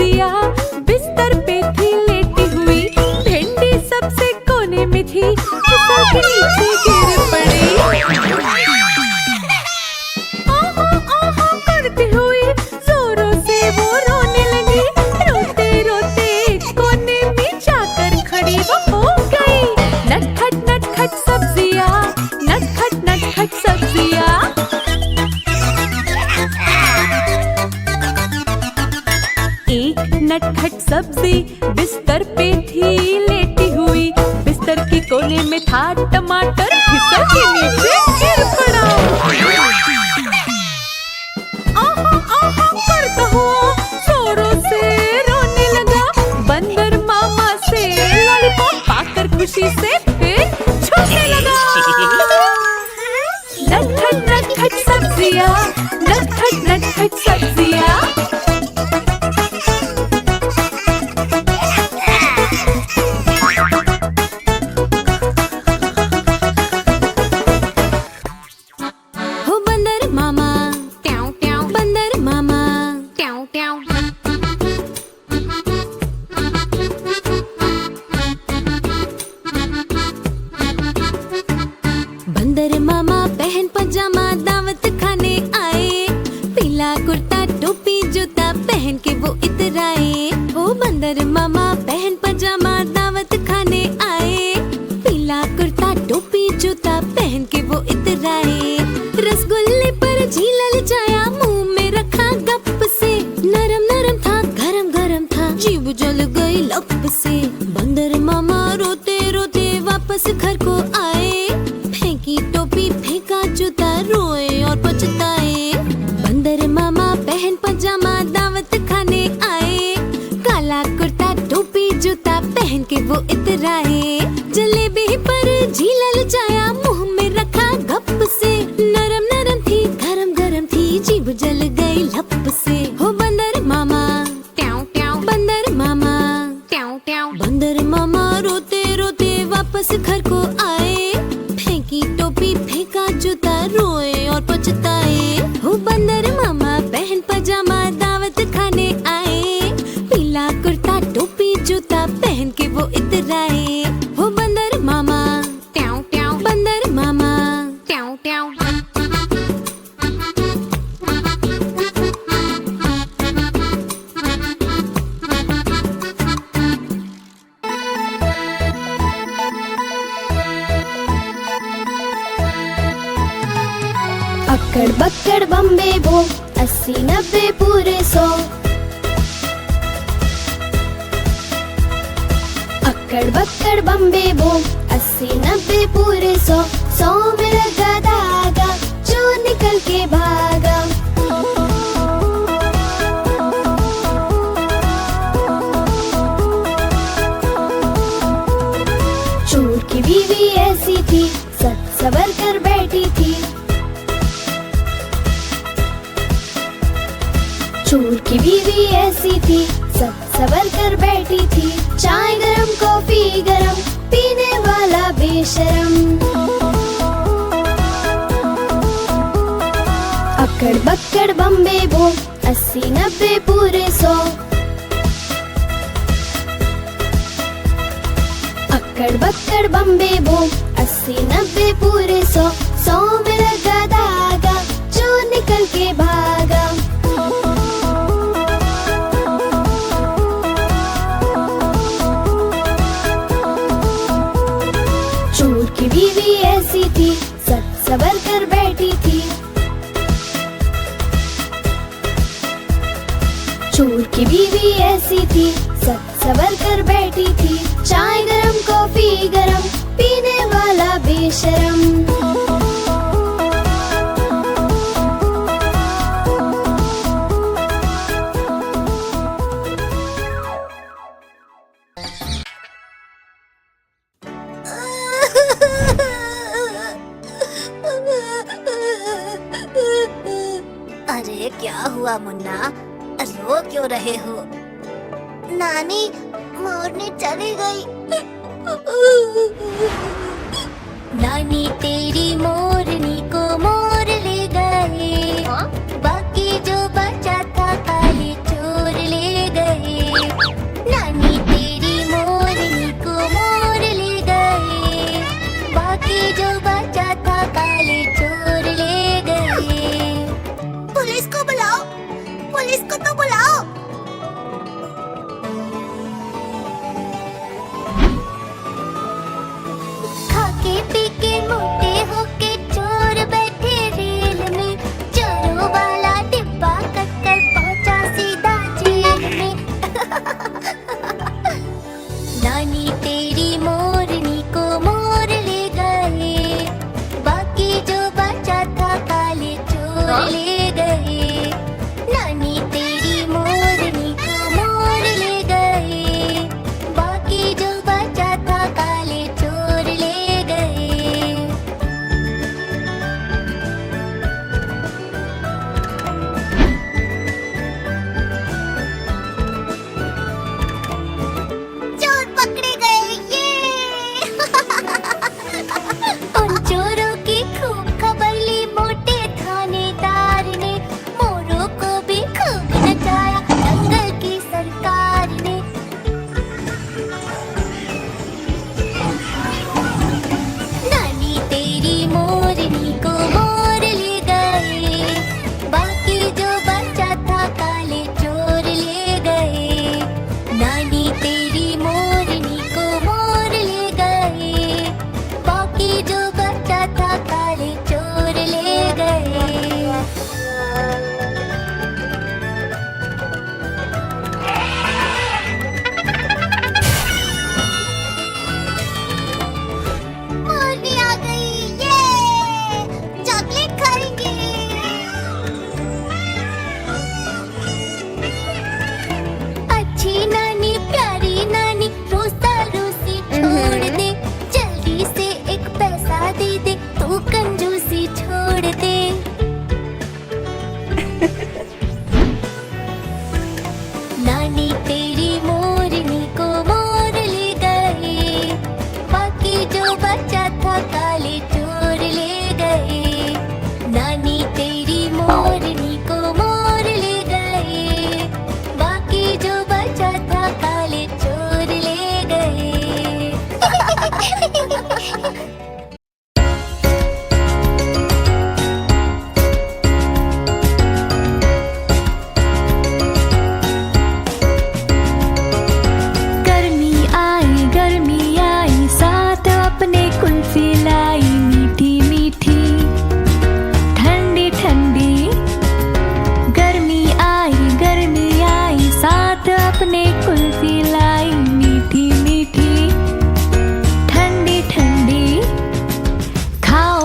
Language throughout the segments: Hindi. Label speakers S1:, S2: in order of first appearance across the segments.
S1: सब्जियाँ बिस्तर पे थी लेटी हुई, भिंडी सबसे कोने में थी, फिसल के नीचे गिर पड़ी। आहा आहा करती हुई जोरों से वो रोने लगी, रोते रोते कोने में जाकर खड़ी वो हो गई। नटखट नटखट सब्जियाँ, नटखट नटखट सब्जियाँ। एक नटखट सब्जी बिस्तर पे थी लेटी हुई, बिस्तर के कोने में था टमाटर, फिसल के नीचे गिर पड़ा। आहा आहा करता हुआ जोरों से रोने लगा, बंदर मामा से लॉलीपॉप पाकर खुशी से फिर छूने लगा। नटखट नटखट सब्जियाँ, नटखट नटखट सब्जियाँ। बंदर मामा पहन पजामा दावत खाने आए, पीला कुर्ता टोपी जूता पहन के वो इधर आए। ओ बंदर मामा पहन पजामा दावत खाने आए, पीला कुर्ता टोपी जूता पहन के वो इधर आए। रसगुल्ले पर झीला लचाया, मुंह में रखा गप से, नरम नरम था गरम गरम था, जीभ जल गई लप से। बंदर मामा रोते रोते वापस घर को आए, फेंकी टोपी फेंका जूता, रोए और पछताए। बंदर मामा पहन पजामा दावत खाने आए, काला कुर्ता टोपी जूता पहन के वो इधर आए। जलेबी पर झीला लचाया, मुंह में रखा गप से, नरम नरम थी गरम गरम थी, जीभ जल गई लप से। हो बंदर मामा ट्याऊ ट्याऊ, बंदर मामा ट्याऊ ट्याऊ। बंदर मामा रोते रोते वापस घर को आए, फेंकी टोपी फेंका जूता, रोए और पछताए। हो बंदर मामा पहन पजामा दावत खाने आए, पीला कुर्ता टोपी जूता पहन के वो इधर आए। हो बंदर मामा ट्याऊ ट्याऊ, बंदर मामा ट्याऊ ट्याऊ।
S2: अक्कड़ बक्कड़ बम्बे बो, 80 90 पूरे 100। अक्कड़ बक्कड़ बम्बे बो, 80 90 पूरे 100। 100 में लगा धागा, जो निकल के भागा। चोर की बीवी ऐसी थी, सच सवर कर बैठी थी। चोर की बीवी ऐसी थी, सब सवर कर बैठी थी। चाय गरम कॉफी गरम, पीने वाला बेशरम। अक्कड़ बक्कड़ बम्बे बो, 80 90 पूरे 100। अक्कड़ बक्कड़ बम्बे बो, 80 90 पूरे 100। 100 में लगा धागा, जो निकल के भागा। चोर की बीवी ऐसी थी, सच सवर कर बैठी थी। चोर की बीवी ऐसी थी, सच सवर कर बैठी थी। चाय गरम कॉफी गरम, पीने वाला बेशरम।
S3: अरे क्या हुआ मुन्ना, रो क्यों रहे हो? नानी मोरनी चली गई। नानी तेरी मोरनी को मोर ले गए, बाकी जो बचा था खाली चोर ले गए।
S1: अपने कुल्फी लाई मीठी मीठी ठंडी ठंडी। खाओ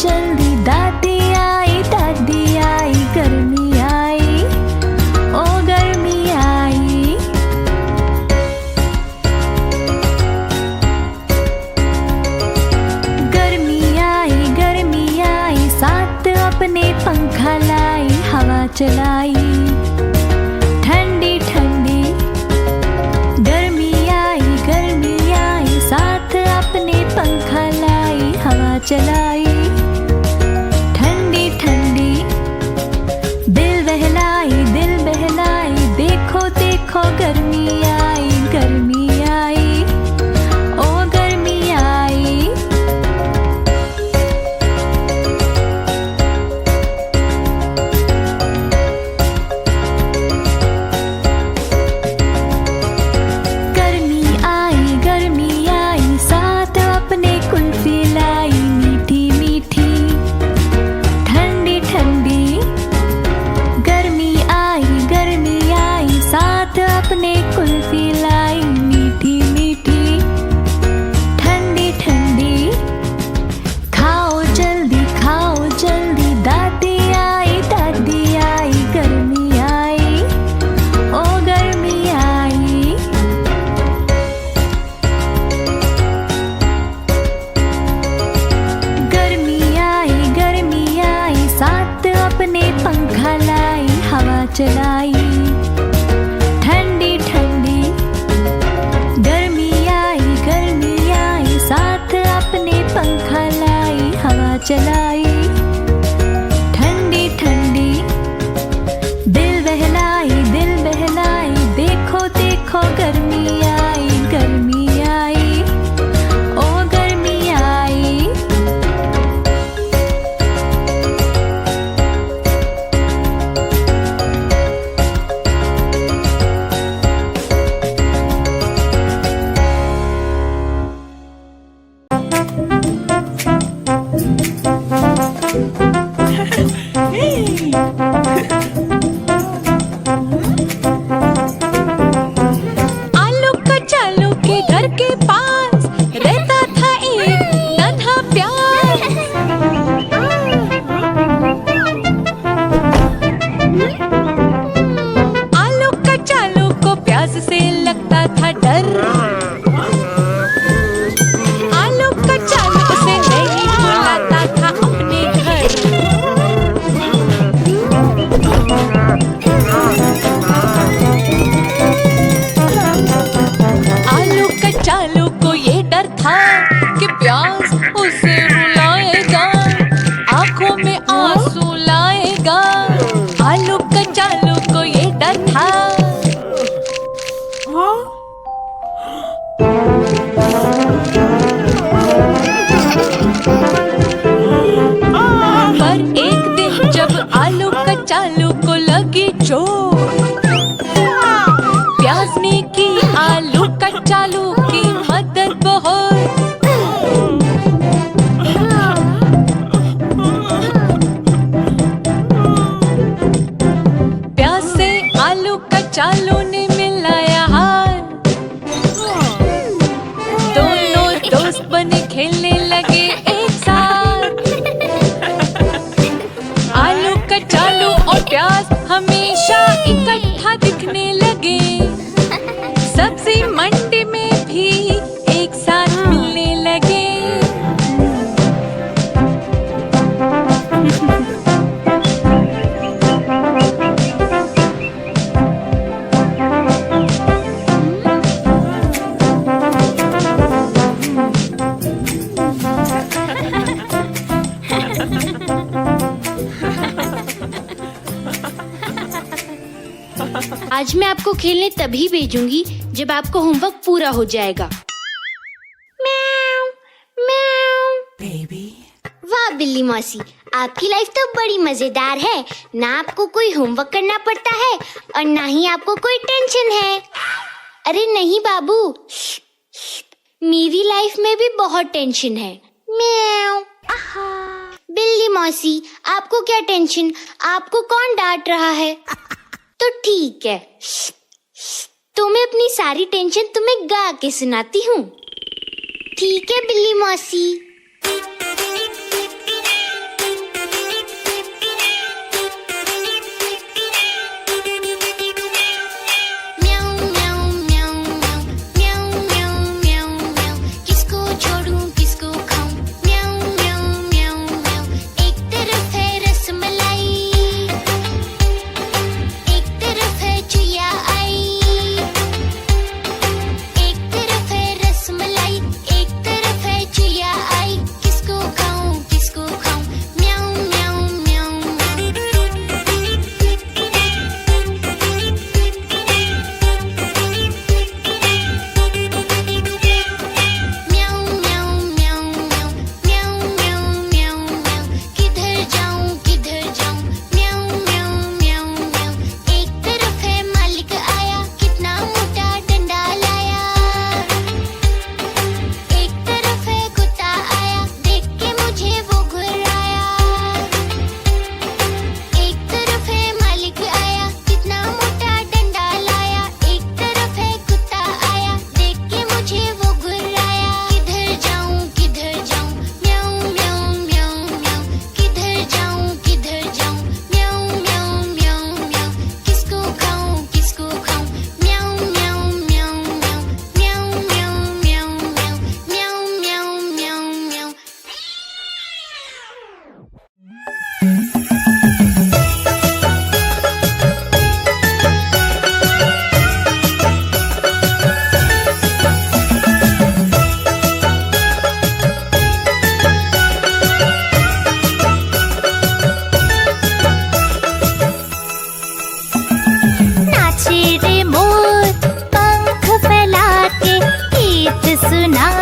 S1: जल्दी दादी आई गर्मी आई ओ गर्मी आई। गर्मी आई साथ अपने पंखा लाई हवा चलाई ठंडी ठंडी। गर्मी आई साथ अपने पंखा लाई हवा चलाई ठंडी ठंडी। दिल बहलाई देखो देखो गर्मी आई ओ गर्मी आई। गर्मी आई साथ अपने कुल्फी लाई मीठी मीठी ठंडी ठंडी। गर्मी आई साथ अपने कुल्फी लाई मीठी मीठी ठंडी ठंडी। खाओ जल्दी दादी आई गर्मी आई ओ गर्मी आई। गर्मी आई साथ अपने पंखा लाई हवा चलाई ठंडी ठंडी। गर्मी आई साथ अपने पंखा लाई हवा चलाई ठंडी ठंडी। दिल बहलाई देखो देखो गर्मी आई ओ गर्मी आई। आलू कचालू के घर के पास रहता था एक नन्हा प्यार। आलू कचालू को प्यास से लगता था डर। आलू कचालू से नहीं बुलाता था अपने घर। आलू कचालू को ये डर था कि प्यास उसे रुलाएगा, आंखों में आंसू लाएगा। आलू कचालू को ये डर था। पर एक दिन जब आलू कचालू को लगी चोट, प्यास ने की आलू कचालू की मदद बहुत। प्यास से आलू कचालू ने मिलाया हाथ, दोनों दोस्त बने खेलने लगे एक साथ। आलू कचालू और प्यास हमेशा इकट्ठा दिखने लगे, सब्जी मंडी में भी एक साथ मिलने लगे।
S4: आज मैं आपको खेलने तभी भेजूंगी जब आपका होमवर्क पूरा हो जाएगा। म्याऊ, म्याऊ। वाह बिल्ली मौसी, आपकी लाइफ तो बड़ी मजेदार है। ना आपको कोई होमवर्क करना पड़ता है और ना ही आपको कोई टेंशन है। अरे नहीं बाबू, मेरी लाइफ में भी बहुत टेंशन है। म्याऊ। बिल्ली मौसी, आपको क्या टेंशन? आपको कौन डांट रहा है? तो ठीक है, सारी टेंशन तुम्हें गा के सुनाती हूँ। ठीक है बिल्ली मौसी।
S3: सुना